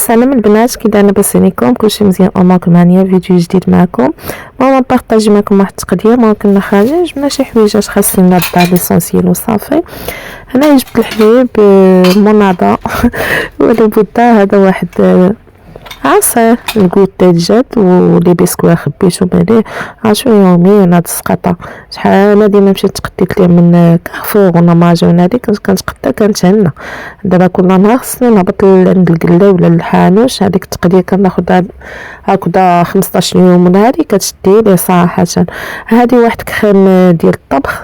السلام البنات، كي دايرين لاباس عليكم؟ كلشي مزيان؟ اماكم هانيه فيديو جديد معكم. ماما بارطاجي معكم واحد التقديه. ما كنا خارجين جبنا شي حويجات خاصين للدار ليسونسيال وصافي. هنا جبت الحليب مناضه ولا بودا. هذا واحد عصير الكوت دجاج ولي بسكوي خبيتو مليح. عاشو يوميا هاد السقطه شحال هادي ما مشيت تقديت ليها من كارفور ولا ماجون. هادي كنت كنتقدا كنتهنى. دابا كل نهار خصني نهبط عند القله ولا الحانوش. هذيك التقديه كناخدها هكذا 15 يوم من هادي كتشدي لي صراحه. هادي واحد كريم ديال الطبخ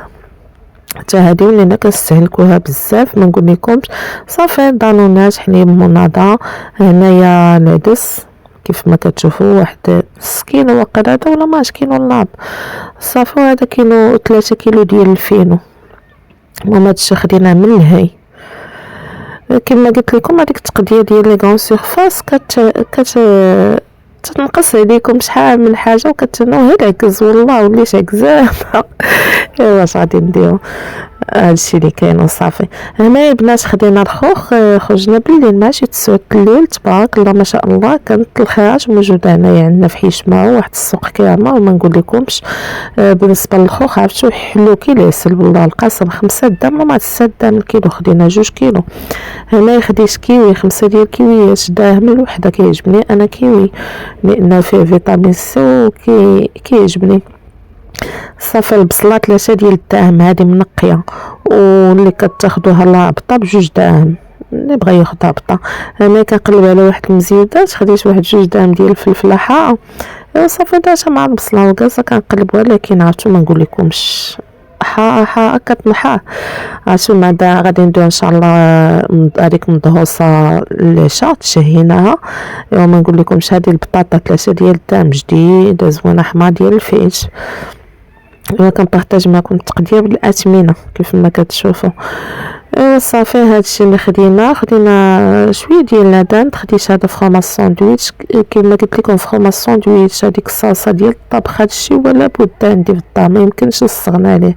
حتى هادي ولينا كنستهلكوها بزاف ما نقول لكمش. صافي دانونات حليب مناضه. هنايا العدس كيف ما كتشوفوا واحد 6 كيلو وقيلا هذا ولا ماش كيلو الناب. صافي هذا كيلو 3 كيلو ديال الفينو. ماما هادشي خديناه من الهي. كما قلت لكم هذيك التقديه ديال لي غون سيرفاس تنقص عليكم شحال من حاجه وكتنو هي العكز. والله وليت عكزانه. ايوا واش غادي نديرو؟ هادشي اللي كاين وصافي. هنا يا بنات خدينا الخوخ. خرجنا بالليل مع شي 9 الليل تبارك الله ما شاء الله. كانت الخيرات موجوده هنايا عندنا في حيشمه واحد السوق كامل وما نقول لكمش. بالنسبه للخوخ عرفتو حلو كي العسل والله القاسم. 5 درهم ولا 6 درهم الكيلو. خدينا 2 كيلو. هنا خديت كيوي 5 ديال الكيويات دراهم الوحده. كيعجبني انا كيوي لانه فيه فيتامين سي كيعجبني. صافي البصله 3 ديال الدراهم هذه منقيه واللي كتاخذوها لابطه ب2 دراهم اللي بغى ياخذها هبطه. انا كنقلب على واحد المزيودات خديت واحد 2 دراهم ديال الفلفله حاره. صافي درتها مع البصله والكازا كنقلب. ولكن عرفتو ما نقول لكمش حاره كتنحى. عرفتو بعدا غادي ندير ان شاء الله هذيك مدهوسه العشاء تشهيناها. ما نقول لكمش هذه البطاطا 3 ديال الدراهم جديده زوينه حمار ديال الفيج. كنبارطاج معكم التقديه بالاثمنه كيف ما كتشوفوا. صافي هادشي اللي خدينا شويه ديال العدن. خديت هذا فخومه الساندويتش كما قلت لكم. فخومه الساندويتش هذيك الصلصه ديال الطبخ هادشي ولا بد عندي في الدار ما يمكنش نستغنى عليه.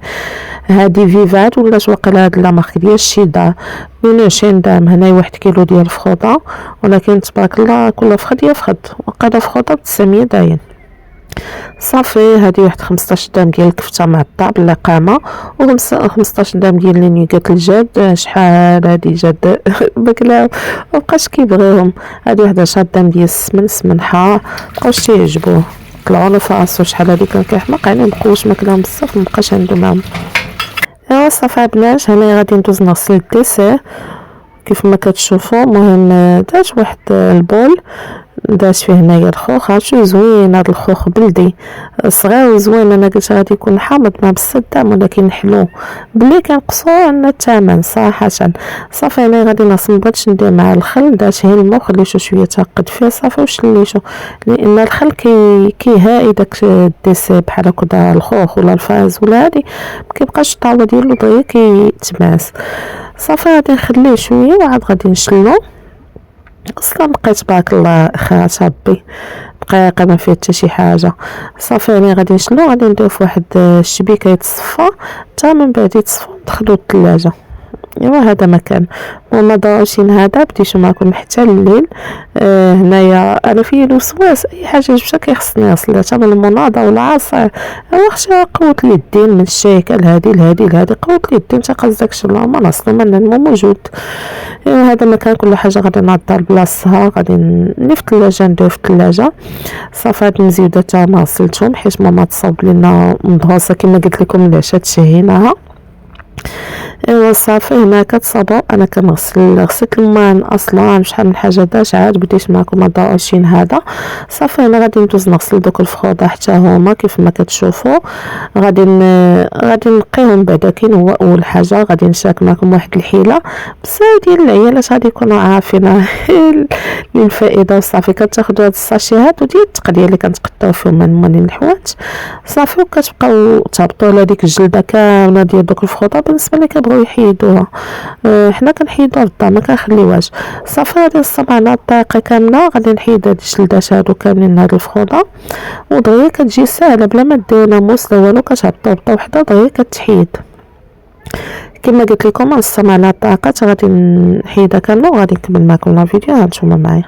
هادي فيفات ولا واقيلا هاد لا مارك ديال الشيدا 22 درهم. هنايا 1 كيلو ديال الفخوضه ولكن تبارك الله كل فخد يفخد. وقيلا فخوضه ب 900 داين. صافي هذه واحد 15 درهم ديال الكفته مع الطاب الاقامه و 15 درهم ديال لينيغات الجاد. شحال هذه جاد بكلا مابقاش كيبغيهم. هذه واحد 10 درهم ديال السمنحه بقاوش تيعجبوه. طلعوا له فراسو شحال هذه كان كيحماق عليه مبقاوش ماكلهم بزاف مابقاش عنده معاهم. ايوا صافي بنات هنا غادي ندوز نغسل الديسير كيف ما كتشوفوا. المهم درت واحد البول درت فيه هنايا الخوخ. عرفتو زوين هذا الخوخ بلدي صغير وزوين. انا قلت غادي يكون حامض مع بالصدام ولكن حلو بلي كنقصو عندنا الثمن صراحه. صافي انا غادي نغسل. مبغيتش ندير مع الخل درت هي الماء خليتو شويه تاقد فيه صافي وشليتو لان الخل كيهائي داك الديسي بحال هكا الخوخ ولا الفاز ولا هادي مكيبقاش الطاوه ديالو دغيا كيتماس. صافي غادي نخليه شويه وعاد غادي نشلو. اصلا بقيت تبارك الله خيرات ربي دقيقه ما فيها حتى شي حاجه. صافي انا غادي نشلو غادي ندير في واحد الشبيكه يتصفى حتى من بعد يتصفى ندخلو الثلاجه. ايوا هذا مكان وما ضاعوشين. هذا بديتو معكم حتى الليل. هنايا انا في الوسواس اي حاجه جبتها كيخصني نغسلها حتى من المناضه ولا عصير. واخا قوه اليدين من الشيكه لهادي قوه اليدين حتى قصدك شلو ما نغسلو من الماء موجود. هذا مكان كل حاجه غادي نعطيها لبلاصتها. غادي ندير في الثلاجه ندير في الثلاجه. صافي هاد المزيودات ما غسلتهم حيت ماما تصاوب لنا مدهوسه كما قلت لكم العشاء تشهيناها. ايوا صافي هنا كتصابوا. انا كنغسل غسلت الماء اصلا شحال من حاجه داش عاد بديت معكم هذا عشين هذا. صافي انا غادي ندوز نغسل دوك الفخوضه حتى هما كيف ما كتشوفوا. غادي نقيهم بعدا. كاين هو اول حاجه غادي نشارك معكم واحد الحيله بزاف ديال العيالات غادي يكونوا عارفين للفائده. صافي كتاخذوا هاد الساشيهات وديال التقديه اللي كنتقداو فيهم من الحوات صافي وكتبقاو تهبطوا على ديك الجلده كامله ديال دوك الفخوضه. بالنسبه لي كيبغيو يحيدوها حنا كنحيدوها في الدار ما كنخليوهاش. صافي هذه الصبانه الدقيقه كامله غادي نحيد هاد الجلدات هادو كاملين هاد الفخوضه ودغيا كتجي ساهله بلا ما ديروا لا موس لا والو. كتهبطوا هبطه وحده دغيا كتحيد. كما قلت لكم الصبانه الدقيقه غادي نحيدها كامله وغادي نكمل معكم الفيديو. هانتوما معايا.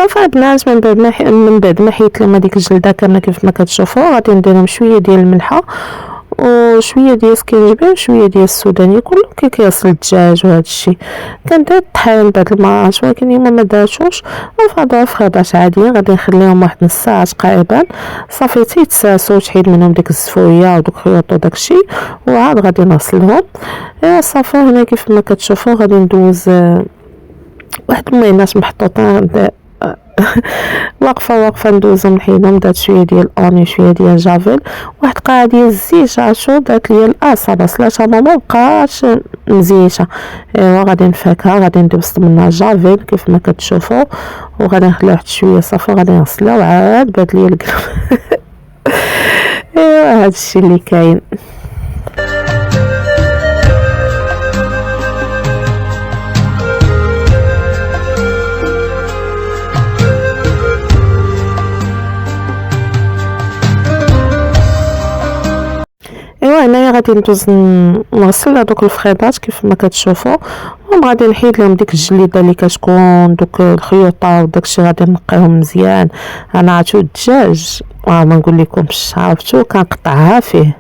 صافي البنات من بعد ما حيت لهم هذيك الجلده كامله كيف ما كتشوفوا، غادي ندير لهم شويه ديال الملحه وشويه ديال سكينجبير وشويه ديال السوداني، كله كيصل الدجاج وهذا الشيء. كندير الطحين بعد المرات، ولكن اليوم ما درتوش وفضل فخادات عاديين. غادي نخليهم واحد نص ساعه تقريبا صافي تيتساسو، تحيد منهم ديك الزفويه ودوك الخيوط وداك الشيء، وعاد غادي نغسلهم. صافي هنا كيف ما كتشوفوا غادي ندوز واحد المايونيز محطوطين واقفه ندوزهم نحيدهم. درت شويه ديال اوني شويه ديال جافيل، واحد قاعه ديال الزيت عاشو درت ليا الاصا بصلاتها ماما مبقاش مزيته. ايوا غادي نفكها، غادي ندوز منها جافيل كيف ما كتشوفوا، وغادي نخليها واحد شويه صافي غادي نغسلها وعاد بات ليا القلب. ايوا هادشي اللي كاين. ايوا هنايا غادي ندوز نغسل هذوك الفخيضات كيف ما كتشوفوا، وغادي نحيد لهم ديك الجليده اللي كتكون دوك الخيوطه وداكشي، غادي نقيهم مزيان. انا عرفتو الدجاج ما نقول لكمش، عرفتو كنقطعها فيه،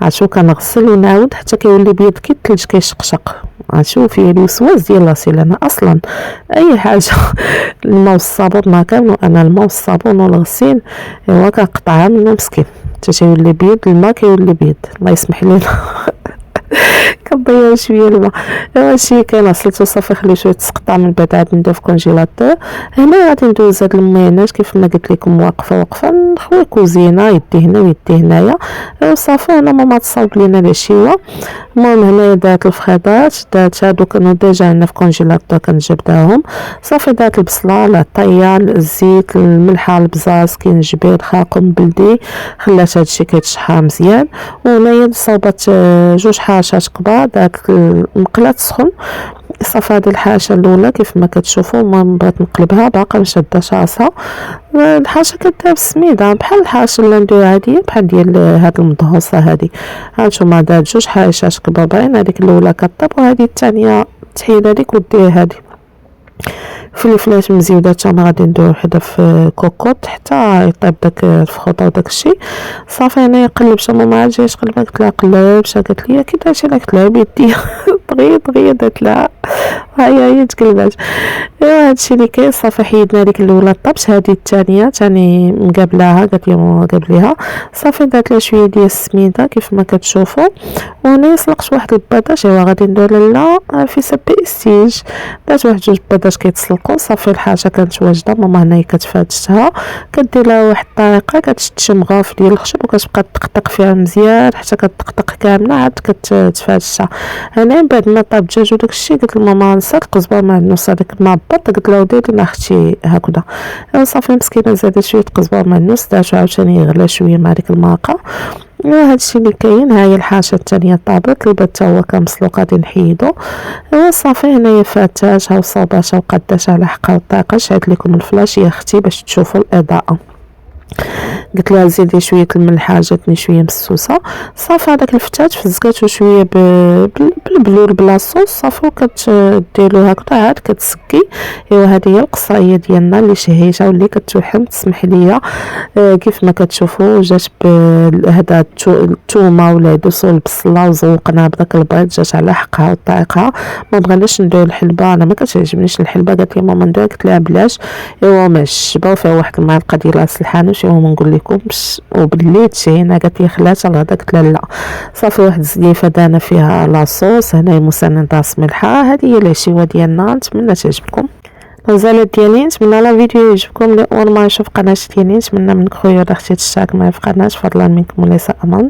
عرفتو كنغسل ونعاود حتى كيولي بيض كي الثلج كيشقشق. عرفتو فيه الوسواس ديال لاصيل. انا اصلا اي حاجه الماء والصابون ما كامل، انا الماء والصابون والغسيل ايوا كنقطعها منه مسكين حتى تيولي بيض، الماء كيولي بيض الله يسمح لينا. كنضيع شويه الماء. هادشي كاين غسلته صافي خليه شويه تسقطع، من بعد عاد ندير في كونجيلاتور. هنا غادي ندوز هاد المايونيز كيف ما قلت لكم واقفه نخوي كوزينه يدي هنا ويدي هنايا. صافي انا ماما تصاوب لينا العشيوه. المهم هنايا دارت الفخيضات، دارت هادو كانوا ديجا عندنا في كونجيلاتور كنجبداهم. صافي دارت البصله العطيه الزيت الملحه البزاز كينجبير خاقم بلدي، خلات هادشي كيتشحر مزيان. وهنايا صاوبات جوج حاشات كبار، دارت المقله تسخن. صافي هذه الحاشه الاولى كيف ما كتشوفوا المهم بغيت نقلبها باقا مشاده راسها. الحاشه كدير بالسميده بحال الحاشه اللي ندير عاديه بحال ديال هاد المدهوسه هادي. هانتوما دارت جوج حاشات كبابين، هذيك الاولى كطيب وهذه الثانيه تحيد هذيك ودير هذه. فلفلات مزيودات انا غادي ندير وحده في كوكوط حتى يطيب داك الفخوطه وداك الشيء. صافي انا قلبت ماما عاد جايش قلبها، قلت لها قلبش، قالت لي كي درتي؟ قلت لها بيدي دغيا درت لها هي تقلبات. ايوا هادشي اللي كاين. صافي حيدنا هذيك الاولى طبش، هذه الثانيه ثاني مقابلاها قالت لي ماما قابليها. صافي درت لها شويه ديال السميده كيف ما كتشوفوا، وانا سلقت واحد البيضاش. ايوا غادي ندير لا في سبيستيج، درت واحد جوج بيضاش كيتسلقوا. صافي الحاجه كانت واجده، ماما هنايا كتفاتشتها كدير لها واحد الطريقه كتشد شي مغاف ديال الخشب وكتبقى تطقطق فيها مزيان حتى كتطقطق كامله عاد كتفاتشها. هنا بعد ما طاب الدجاج وداك الشيء قلت لماما نسات القزبر مع النص هذاك المعبط، قلت لها وديري لنا اختي هكذا. صافي مسكينه زادت شويه قزبر مع النص، دارت عاوتاني يغلى شويه مع ديك الماقه. هادشي اللي كاين. هاهي الحاجه الثانيه طابت، البيض تا هو كمسلوق غادي نحيدو. صافي هنايا فاتاش ها وصوباش وقداش على حقها وطاقه. شعلت لكم الفلاش يا اختي باش تشوفوا الاضاءه. قلت لها زيدي شويه الملح، جاتني شويه مسوسه. صافي هذاك الفتات فزقاتو شويه بالبلور بلا صوص. صافي وكديرو هكذا عاد كتسكي. ايوا هذه هي القصايه ديالنا اللي شهيتها واللي كتوحم. تسمح ليا كيف ما كتشوفوا جات بهذا الثومه والعدس والبصله وزوقنا بداك البيض، جات على حقها وطريقها. ما بغيناش ندير الحلبه، انا ما كتعجبنيش الحلبه. قالت لي ماما ندير، قلت لها بلاش. ايوا معشبه وفيها واحد المعلقه ديال راس الحانوت وما نقول لكمش. وباللي تشينا قالت لي خلاتها الغدا، قلت لها لا. صافي واحد الزليفه دانا فيها لاصوص، هنايا مسنن راس ملحه. هذه هي العشيوه ديالنا، نتمنى تعجبكم. غزالات ديالي نتمنى لا فيديو يعجبكم. اول ما نشوف قناه ديالي نتمنى منك خويا ولا اختي تشترك معايا في قناه، فضلا منكم وليس امرا.